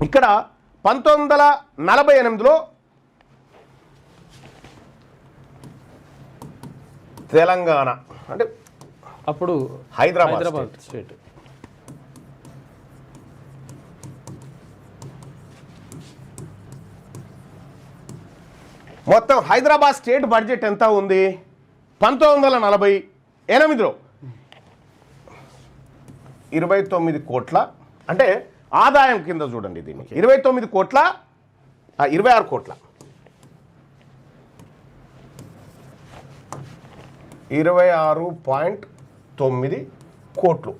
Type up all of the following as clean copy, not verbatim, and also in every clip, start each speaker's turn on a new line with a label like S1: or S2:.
S1: ఇక్కడ 1948లో తెలంగాణ అంటే
S2: అప్పుడు
S1: హైదరాబాద్
S2: స్టేట్.
S1: మొత్తం హైదరాబాద్ స్టేట్ బడ్జెట్ ఎంత ఉంది 1948లో 29 కోట్ల, అంటే ఆదాయం కింద చూడండి దీన్ని 29 కోట్ల 26 కోట్ల 26.9 కోట్లు.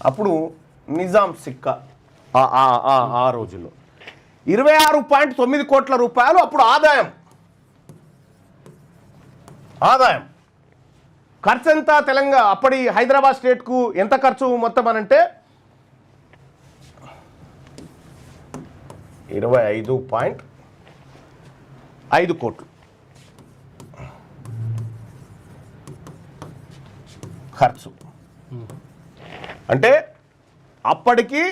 S1: అప్పుడు నిజాం సిక్కా ఆ రోజుల్లో 26.9 కోట్ల రూపాయలు అప్పుడు ఆదాయం. ఖర్చు ఎంత తెలంగాణ అప్పటి హైదరాబాద్ స్టేట్కు ఎంత ఖర్చు మొత్తం అనంటే 25.5 కోట్లు ఖర్చు. అంటే అప్పటికి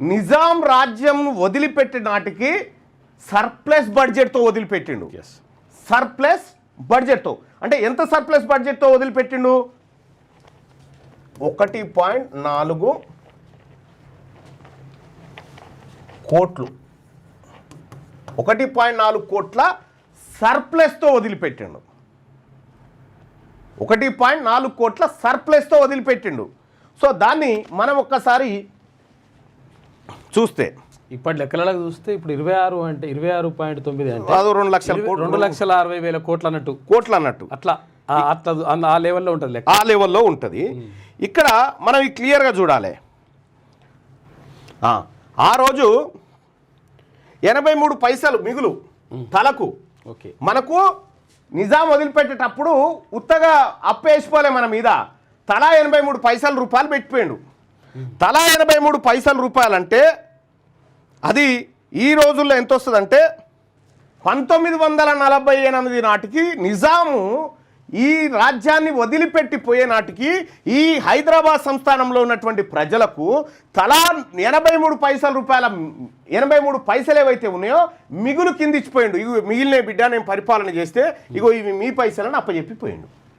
S1: నిజాం రాజ్యం వదిలిపెట్టే నాటికి సర్ప్లస్ బడ్జెట్తో వదిలిపెట్టిండు. సర్ప్లస్ బడ్జెట్తో అంటే ఎంత సర్ప్లస్ బడ్జెట్తో వదిలిపెట్టిండు? 1.4 కోట్లు 1.4 కోట్ల సర్ప్లస్తో వదిలిపెట్టిండు. 1.4 కోట్ల సర్ప్లస్తో వదిలిపెట్టిండు. సో దాన్ని మనం ఒక్కసారి చూస్తే
S2: ఇప్పటి లెక్కలకు చూస్తే ఇప్పుడు 26 అంటే 26.9 అంటే
S1: 2,60,000
S2: కోట్లు అన్నట్టు అట్లా ఆ లెవెల్లో ఉంటుంది లెక్క.
S1: ఆ లెవెల్లో ఉంటుంది. ఇక్కడ మనం క్లియర్గా చూడాలి. ఆ రోజు 83 పైసలు మిగులు తలకు.
S2: ఓకే,
S1: మనకు నిజాం వదిలిపెట్టేటప్పుడు ఉత్తగా అప్పేసిపోలే మన మీద. తలా 83 రూపాయలు పెట్టిపోయిండు. తలా 83 రూపాయలు అంటే అది ఈ రోజుల్లో ఎంత వస్తుందంటే 1948 నాటికి నిజాము ఈ రాజ్యాన్ని వదిలిపెట్టిపోయే నాటికి ఈ హైదరాబాద్ సంస్థానంలో ఉన్నటువంటి ప్రజలకు తలా 83 పైసలు ఏవైతే ఉన్నాయో మిగులు కింద ఇచ్చిపోయిండు. ఇవి మిగిలిన బిడ్డ నేను పరిపాలన చేస్తే ఇగో ఇవి మీ పైసలని అప్పచెప్పిపోయిండు.